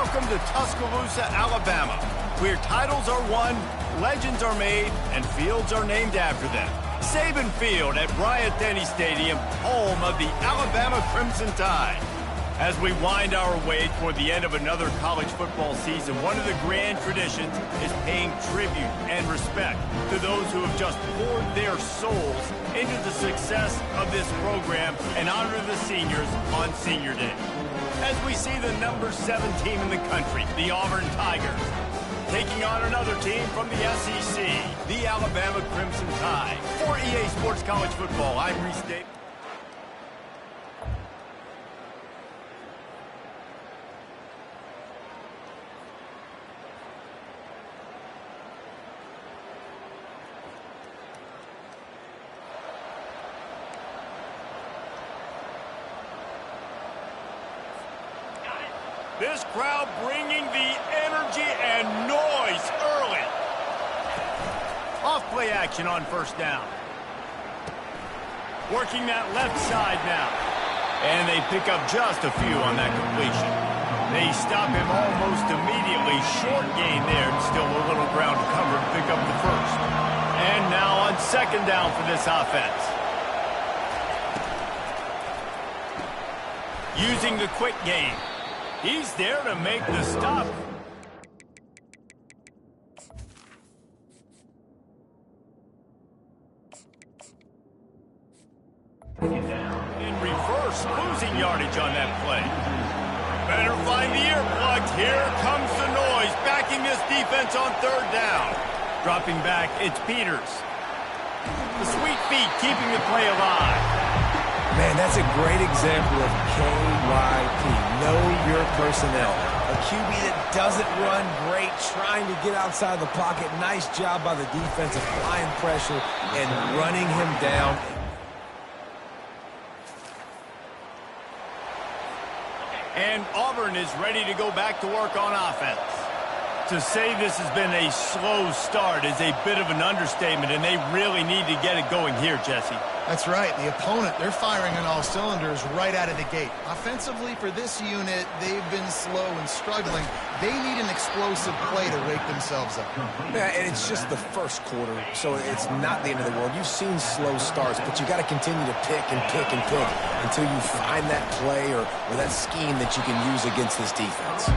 Welcome to Tuscaloosa, Alabama, where titles are won, legends are made, and fields are named after them. Saban Field at Bryant-Denny Stadium, home of the Alabama Crimson Tide. As we wind our way toward the end of another college football season, one of the grand traditions is paying tribute and respect to those who have just poured their souls into the success of this program and honor the seniors on Senior Day. As we see the number 7 team in the country, the Auburn Tigers, taking on another team from the SEC, the Alabama Crimson Tide. For EA Sports College Football, I'm Reese Davis. This crowd bringing the energy and noise early. Off play action on first down. Working that left side now. And they pick up just a few on that completion. They stop him almost immediately. Short gain there, and still a little ground to cover to pick up the first. And now on second down for this offense. Using the quick game. He's there to make the stop. In reverse, losing yardage on that play. Better find the earplugs. Here comes the noise, backing this defense on third down. Dropping back, it's Peters. The sweet feet keeping the play alive. Man, that's a great example of KYP. Know your personnel. A QB that doesn't run great, trying to get outside the pocket. Nice job by the defense applying pressure and running him down. And Auburn is ready to go back to work on offense. To say this has been a slow start is a bit of an understatement, and they really need to get it going here, Jesse. That's right. The opponent, they're firing on all cylinders right out of the gate. Offensively, for this unit, they've been slow and struggling. They need an explosive play to wake themselves up. Yeah, and it's just the first quarter, so it's not the end of the world. You've seen slow starts, but you got to continue to pick and pick and pick until you find that play or that scheme that you can use against this defense.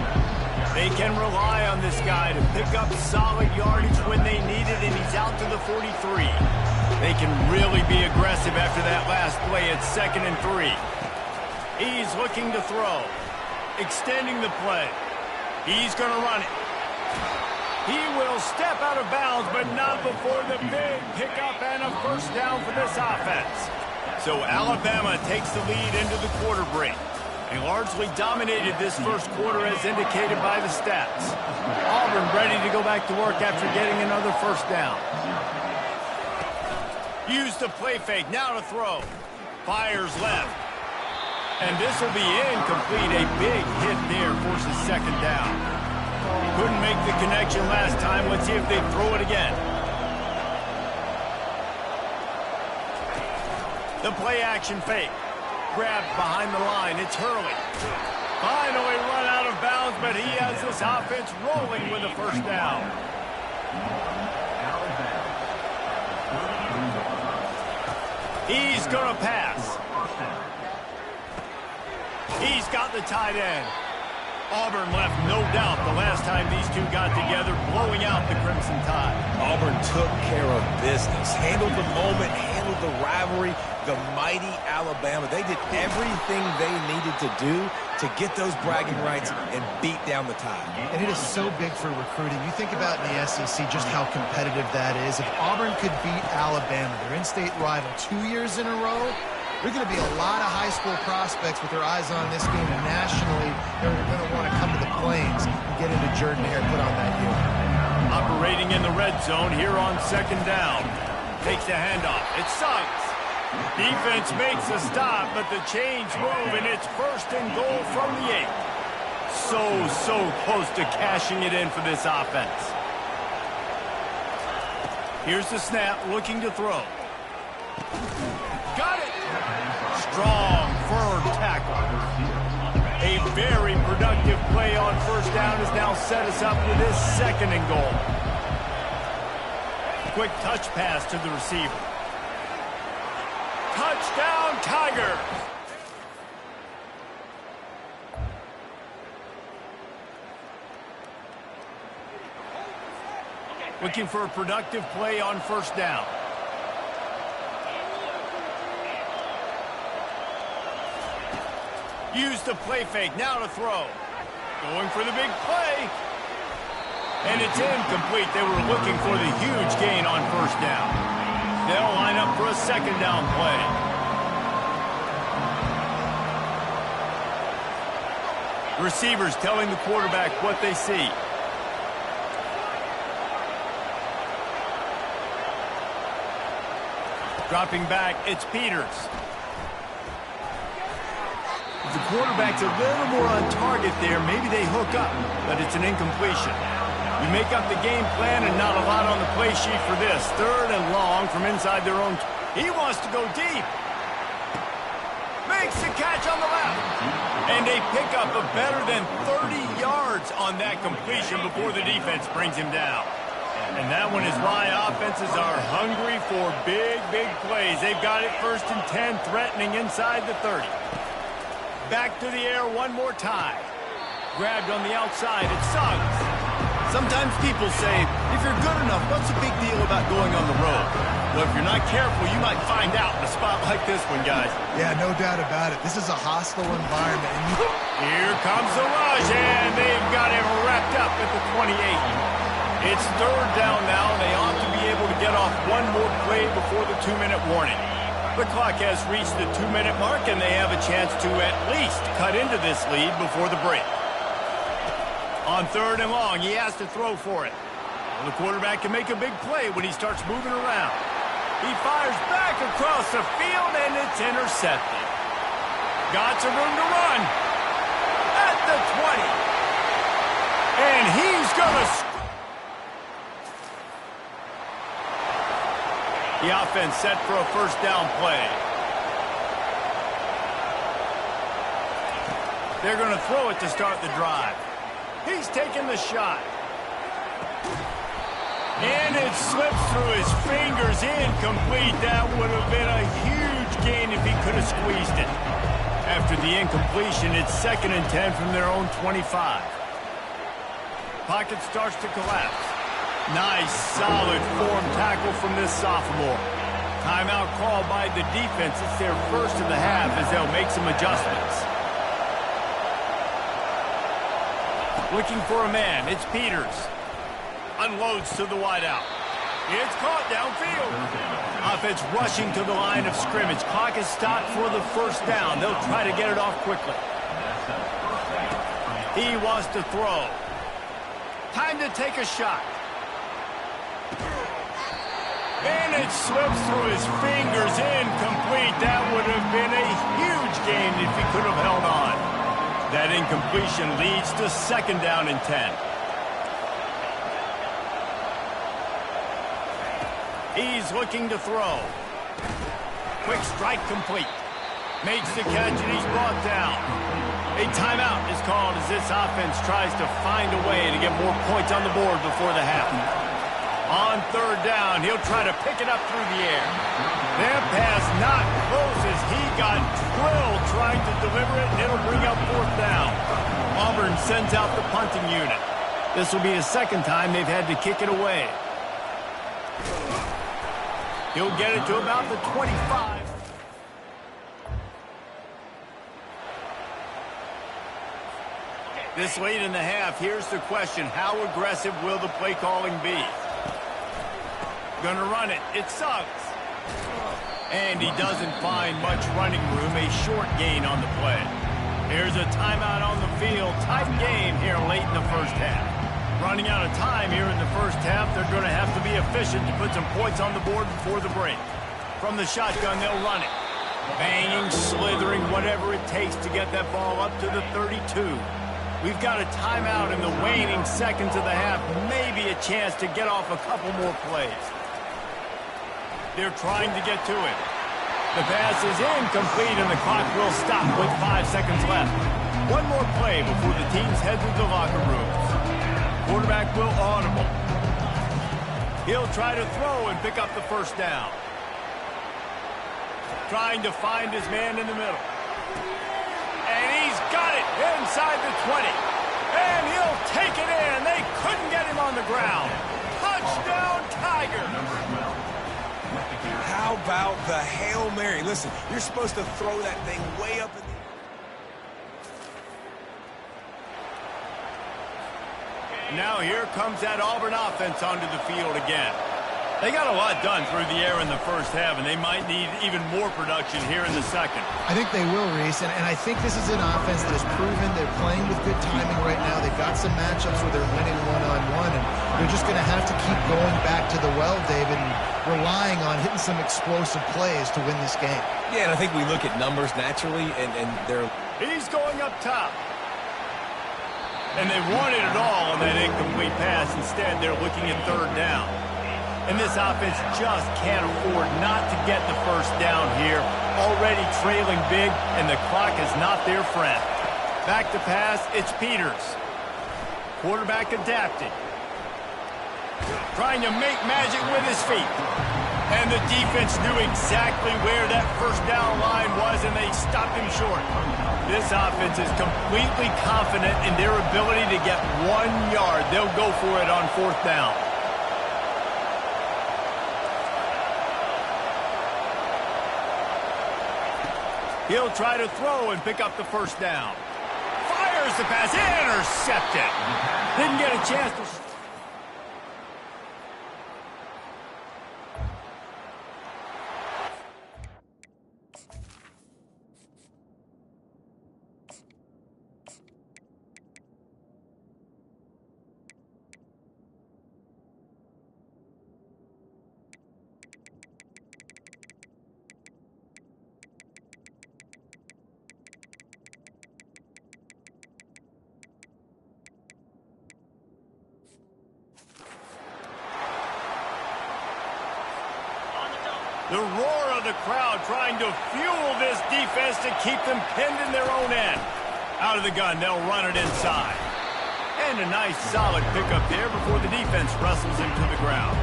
They can rely on this guy to pick up solid yardage when they need it, and he's out to the 43. They can really be aggressive after that last play at 2nd and 3. He's looking to throw. Extending the play. He's going to run it. He will step out of bounds, but not before the big pickup and a first down for this offense. So Alabama takes the lead into the quarter break. They largely dominated this first quarter as indicated by the stats. Auburn ready to go back to work after getting another first down. Use the play fake, now to throw. Fires left. And this will be incomplete. A big hit there forces second down. Couldn't make the connection last time. Let's see if they throw it again. The play action fake. Grabbed behind the line. It's Hurley. Finally run out of bounds, but he has this offense rolling with a first down. He's going to pass. He's got the tight end. Auburn left no doubt the last time these two got together, blowing out the Crimson Tide. Auburn took care of business, handled the moment, handled the rivalry. The mighty Alabama, they did everything they needed to do to get those bragging rights and beat down the Tide. And it is so big for recruiting. You think about in the SEC just how competitive that is. If Auburn could beat Alabama, their in-state rival, 2 years in a row, there are going to be a lot of high school prospects with their eyes on this game, and nationally, they're going to want to come to the Plains and get into Jordan-Hare, put on that gear. Operating in the red zone here on second down. Takes the handoff. It's Suggs. Defense makes a stop, but the chains move, and it's 1st and goal from the 8. So close to cashing it in for this offense. Here's the snap, looking to throw. Got it! Strong, firm tackle. A very productive play on first touchdown has now set us up with his second and goal. Quick touch pass to the receiver. Touchdown, Tigers! Looking for a productive play on first down. Use the play fake, now to throw. Going for the big play. And it's incomplete. They were looking for the huge gain on first down. They'll line up for a second down play. Receivers telling the quarterback what they see. Dropping back, it's Peters. If the quarterback's a little more on target there, maybe they hook up, but it's an incompletion. You make up the game plan and not a lot on the play sheet for this. Third and long from inside their own. He wants to go deep. Makes the catch on the left. And they pick up a better than 30 yards on that completion before the defense brings him down. And that one is why offenses are hungry for big, big plays. They've got it 1st and 10, threatening inside the 30. Back to the air one more time. Grabbed on the outside, it's Suggs. Sometimes people say, if you're good enough, what's the big deal about going on the road? Well, if you're not careful, you might find out in a spot like this one, guys. Yeah, no doubt about it. This is a hostile environment. Here comes the rush, and they've got him wrapped up at the 28. It's third down now. They ought to be able to get off one more play before the 2-minute warning. The clock has reached the 2-minute mark, and they have a chance to at least cut into this lead before the break. On third and long, he has to throw for it. Well, the quarterback can make a big play when he starts moving around. He fires back across the field, and it's intercepted. Got some room to run. At the 20. And he's going to score. The offense set for a first down play. They're going to throw it to start the drive. He's taking the shot. And it slips through his fingers, incomplete. That would have been a huge gain if he could have squeezed it. After the incompletion, it's 2nd and 10 from their own 25. Pocket starts to collapse. Nice, solid form tackle from this sophomore. Timeout called by the defense. It's their first of the half as they'll make some adjustments. Looking for a man. It's Peters. Unloads to the wideout. It's caught downfield. Offense rushing to the line of scrimmage. Clock is stopped for the first down. They'll try to get it off quickly. He wants to throw. Time to take a shot. And it slips through his fingers, incomplete. That would have been a huge gain if he could have held on. That incompletion leads to 2nd down and 10. He's looking to throw. Quick strike complete. Makes the catch and he's brought down. A timeout is called as this offense tries to find a way to get more points on the board before the half. On third down, he'll try to pick it up through the air. That pass not close as he got drilled trying to deliver it, and it'll bring up 4th down. Auburn sends out the punting unit. This will be the 2nd time they've had to kick it away. He'll get it to about the 25. This late in the half, here's the question. How aggressive will the play calling be? Gonna run it. It's Suggs. And he doesn't find much running room. A short gain on the play. Here's a timeout on the field. Tight game here late in the first half. Running out of time here in the first half. They're going to have to be efficient to put some points on the board before the break. From the shotgun, they'll run it. Banging, slithering, whatever it takes to get that ball up to the 32. We've got a timeout in the waning seconds of the half. Maybe a chance to get off a couple more plays. They're trying to get to it. The pass is incomplete, and the clock will stop with 5 seconds left. One more play before the teams head to the locker room. Quarterback will audible. He'll try to throw and pick up the first down. Trying to find his man in the middle. And he's got it inside the 20. And he'll take it in. They couldn't get him on the ground. Touchdown, Tiger. How about the Hail Mary? Listen, you're supposed to throw that thing way up in the... Now here comes that Auburn offense onto the field again. They got a lot done through the air in the first half, and they might need even more production here in the second. I think they will, Reese, and I think this is an offense that has proven they're playing with good timing right now. They've got some matchups where they're winning one-on-one, and they're just going to have to keep going back to the well, David, and relying on hitting some explosive plays to win this game. Yeah, and I think we look at numbers naturally, and they're... He's going up top. And they wanted it all on that incomplete pass. Instead, they're looking at third down. And this offense just can't afford not to get the first down here. Already trailing big, and the clock is not their friend. Back to pass, it's Peters. Quarterback adapted. Trying to make magic with his feet. And the defense knew exactly where that first down line was, and they stopped him short. This offense is completely confident in their ability to get 1 yard. They'll go for it on fourth down. He'll try to throw and pick up the first down. Fires the pass, intercepted. Didn't get a chance to... The roar of the crowd trying to fuel this defense to keep them pinned in their own end. Out of the gun, they'll run it inside. And a nice solid pickup there before the defense wrestles him to the ground.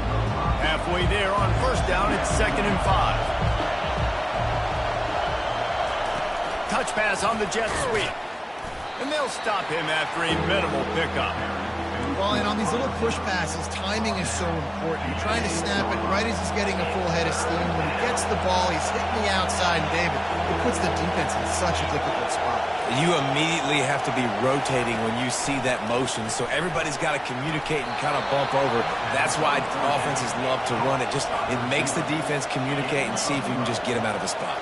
Halfway there on first down, it's 2nd and 5. Touch pass on the jet sweep. And they'll stop him after a minimal pickup. Well, and on these little push passes, timing is so important. You're trying to snap it right as he's getting a full head of steam. When he gets the ball, he's hitting the outside, and David, it puts the defense in such a difficult spot. You immediately have to be rotating when you see that motion, so everybody's got to communicate and kind of bump over. That's why offenses love to run it. It makes the defense communicate and see if you can just get him out of a spot.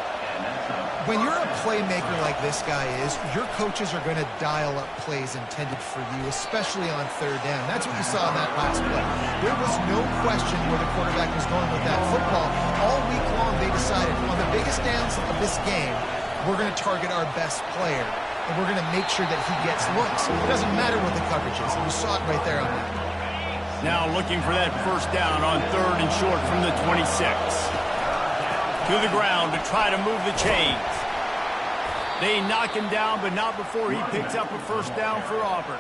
When you're a playmaker like this guy is, your coaches are going to dial up plays intended for you, especially on third down. That's what you saw in that last play. There was no question where the quarterback was going with that football. All week long, they decided, on the biggest downs of this game, we're going to target our best player, and we're going to make sure that he gets looks. It doesn't matter what the coverage is. You saw it right there on that. Now looking for that first down on 3rd and short from the 26. To the ground to try to move the chains. They knock him down, but not before he picks up a first down for Auburn.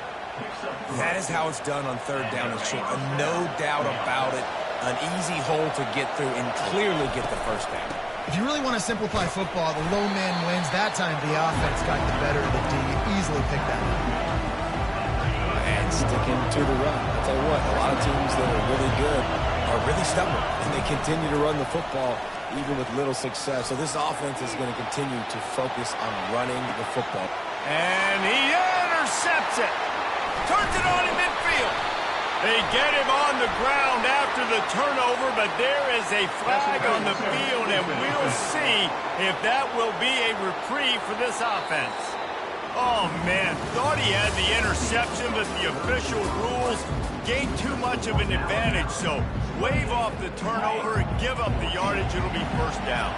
That is how it's done on 3rd down and short. No doubt about it. An easy hole to get through and clearly get the first down. If you really want to simplify football, the low man wins. That time the offense got the better of the D. Easily picked that up. And sticking to the run. I'll tell you what, a lot of teams that are really good are really stubborn, and they continue to run the football even with little success. So this offense is going to continue to focus on running the football. And he intercepts it. Turns it on in midfield. They get him on the ground after the turnover, but there is a flag on the field, and we'll see if that will be a reprieve for this offense. Oh, man, thought he had the interception, but the official rules gained too much of an advantage, so wave off the turnover and give up the yardage. It'll be first down.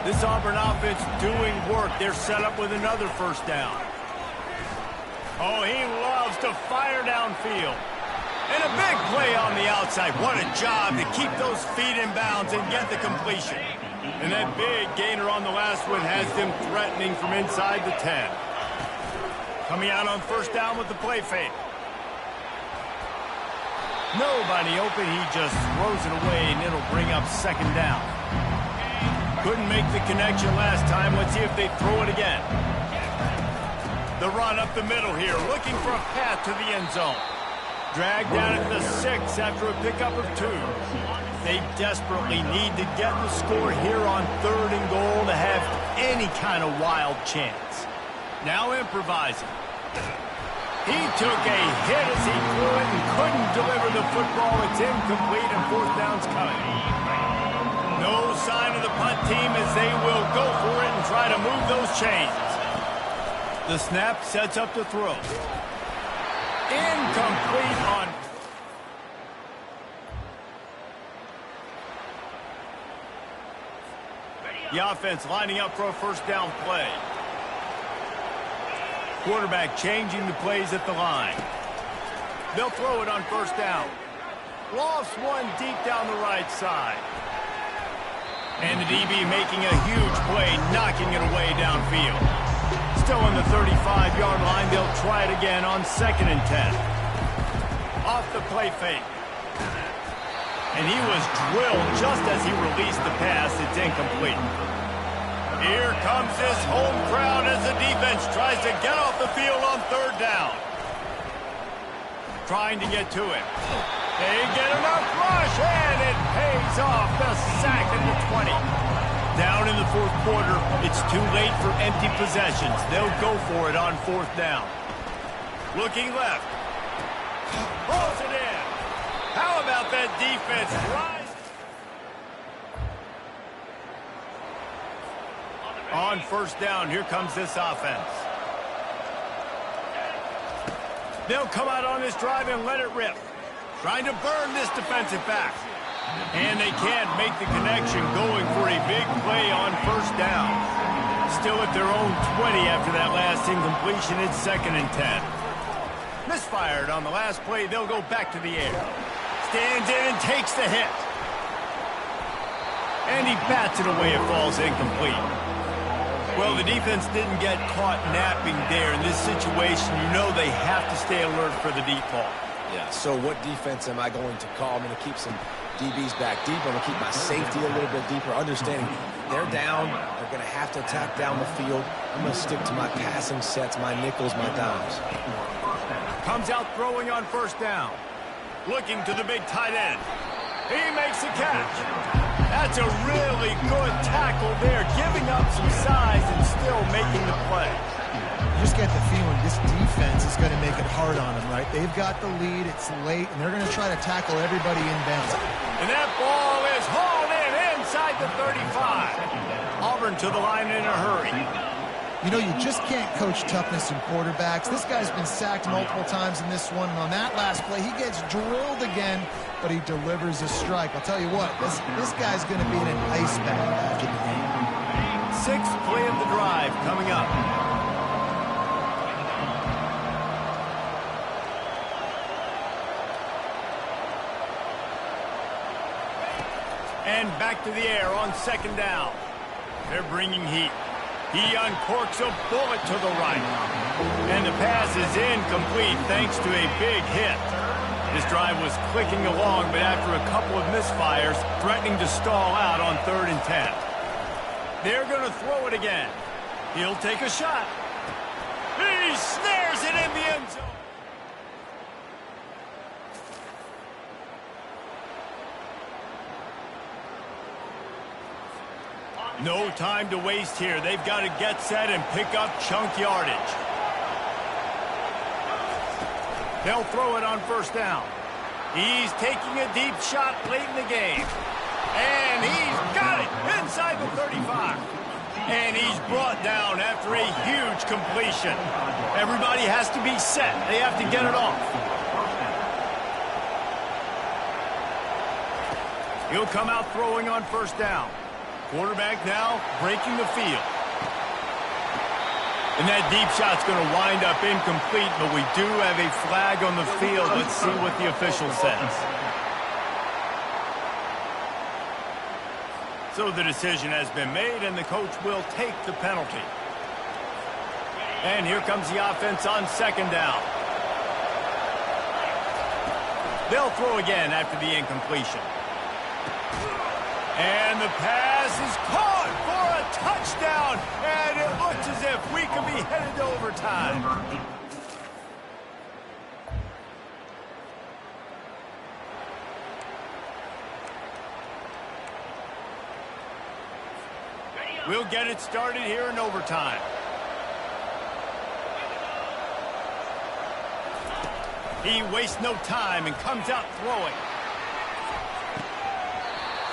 This Auburn offense doing work. They're set up with another first down. Oh, he loves to fire downfield. And a big play on the outside. What a job to keep those feet in bounds and get the completion. And that big gainer on the last one has them threatening from inside the 10. Coming out on first down with the play fake. Nobody open. He just throws it away, and it'll bring up second down. Couldn't make the connection last time. Let's see if they throw it again. The run up the middle here, looking for a path to the end zone. Dragged down at the 6 after a pickup of 2. They desperately need to get the score here on 3rd and goal to have any kind of wild chance. Now improvising. He took a hit as he threw it and couldn't deliver the football. It's incomplete and 4th down's coming. No sign of the punt team as they will go for it and try to move those chains. The snap sets up the throw. Incomplete on... The offense lining up for a 1st down play. Quarterback changing the plays at the line. They'll throw it on 1st down. Lost one deep down the right side. And the DB making a huge play, knocking it away downfield. Still on the 35-yard line, they'll try it again on 2nd and 10. Off the play fake. And he was drilled just as he released the pass. It's incomplete. Here comes this home crowd as the defense tries to get off the field on 3rd down. Trying to get to it. They get enough rush, and it pays off. The sack at the 20. Down in the 4th quarter, it's too late for empty possessions. They'll go for it on 4th down. Looking left. Pulls it in. How about that defense? On 1st down, here comes this offense. They'll come out on this drive and let it rip. Trying to burn this defensive back. And they can't make the connection, going for a big play on 1st down. Still at their own 20 after that last incompletion. It's 2nd and 10. Misfired on the last play. They'll go back to the air. Stands in and takes the hit. And he bats it away. It falls incomplete. Well, the defense didn't get caught napping there. In this situation, you know they have to stay alert for the deep ball. Yeah, so what defense am I going to call? I'm going to keep some DBs back deep. I'm going to keep my safety a little bit deeper, understanding they're down. They're going to have to attack down the field. I'm going to stick to my passing sets, my nickels, my dimes. Comes out throwing on 1st down. Looking to the big tight end. He makes a catch. That's a really good tackle there, giving up some size and still making the play. You just get the feeling this defense is going to make it hard on them, right? They've got the lead, it's late, and they're going to try to tackle everybody inbounds. And that ball is hauled in inside the 35. Auburn to the line in a hurry. You know, you just can't coach toughness in quarterbacks. This guy's been sacked multiple times in this one, and on that last play, he gets drilled again, but he delivers a strike. I'll tell you what, this guy's going to be in an ice bath after the game. 6th play of the drive coming up. And back to the air on 2nd down. They're bringing heat. He uncorks a bullet to the right. And the pass is incomplete thanks to a big hit. This drive was clicking along, but after a couple of misfires, threatening to stall out on 3rd and 10. They're going to throw it again. He'll take a shot. He snares it in the end zone. No time to waste here. They've got to get set and pick up chunk yardage. They'll throw it on 1st down. He's taking a deep shot late in the game. And he's got it inside the 35. And he's brought down after a huge completion. Everybody has to be set. They have to get it off. He'll come out throwing on 1st down. Quarterback now breaking the field. And that deep shot's going to wind up incomplete, but we do have a flag on the field. Let's see what the official says. So the decision has been made, and the coach will take the penalty. And here comes the offense on 2nd down. They'll throw again after the incompletion. And the pass is caught for a touchdown. And it looks as if we could be headed to overtime. We'll get it started here in overtime. He wastes no time and comes out throwing.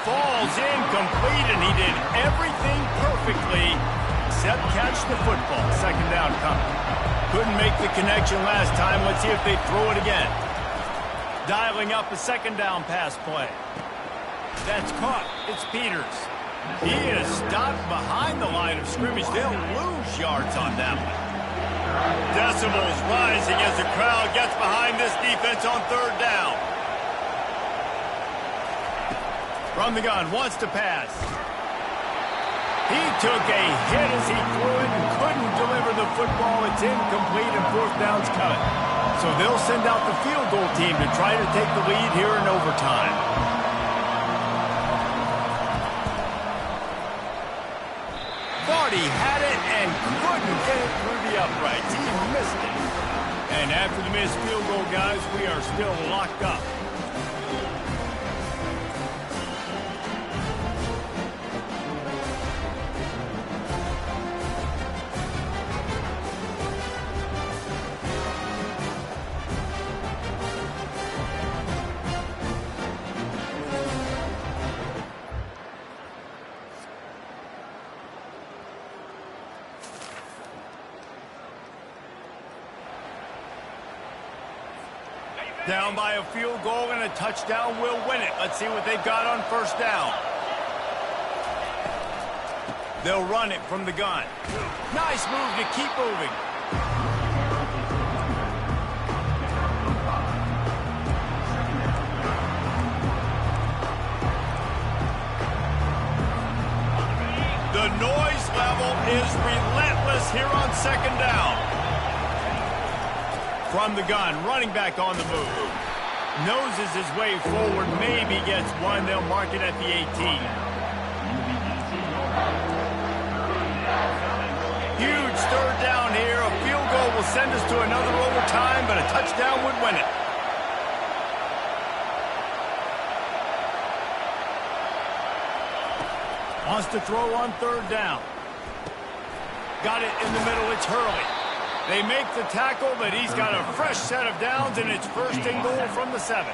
Falls incomplete, and he did everything perfectly except catch the football. Second down coming. Couldn't make the connection last time. Let's see if they throw it again. Dialing up a second down pass play. That's caught. It's Peters. He is stopped behind the line of scrimmage. They'll lose yards on that one. Decibels rising as the crowd gets behind this defense on third down. From the gun, wants to pass. He took a hit as he threw it and couldn't deliver the football. It's incomplete and fourth down's coming. So they'll send out the field goal team to try to take the lead here in overtime. He had it and couldn't get it through the uprights. He missed it. And after the missed field goal, guys, we are still locked up. Down by a field goal and a touchdown will win it. Let's see what they've got on first down. They'll run it from the gun. Nice move to keep moving. The noise level is relentless here on second down. From the gun, running back on the move. Noses his way forward, maybe gets one. They'll mark it at the 18. Huge third down here. A field goal will send us to another overtime, but a touchdown would win it. Wants to throw on third down. Got it in the middle. It's Hurley. They make the tackle, but he's got a fresh set of downs, and it's first and goal from the 7.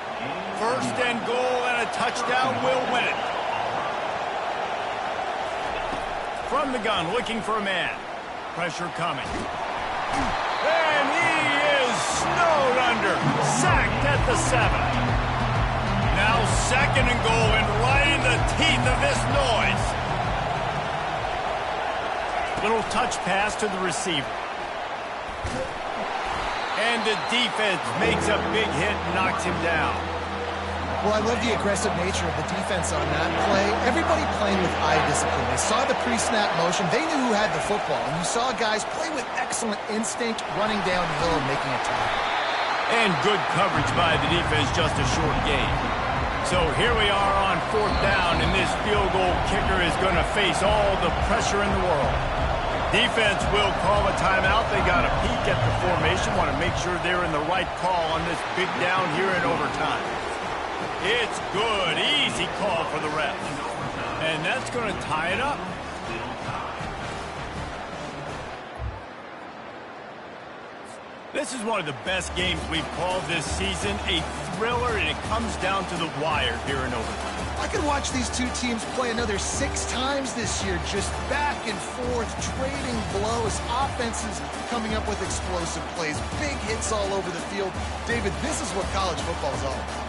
First and goal, and a touchdown will win it. From the gun, looking for a man. Pressure coming. And he is snowed under. Sacked at the 7. Now second and goal, and right in the teeth of this noise. Little touch pass to the receiver. And the defense makes a big hit and knocks him down. Well, I love the aggressive nature of the defense on that play. Everybody playing with eye discipline. They saw the pre-snap motion. They knew who had the football. And you saw guys play with excellent instinct, running downhill and making a tackle. And good coverage by the defense, just a short gain. So here we are on fourth down, and this field goal kicker is going to face all the pressure in the world. Defense will call a timeout. They got a peek at the formation. Want to make sure they're in the right call on this big down here in overtime. It's good. Easy call for the ref. And that's going to tie it up. This is one of the best games we've called this season. A thriller, and it comes down to the wire here in overtime. I could watch these two teams play another 6 times this year, just back and forth, trading blows, offenses coming up with explosive plays, big hits all over the field. David, this is what college football is all about.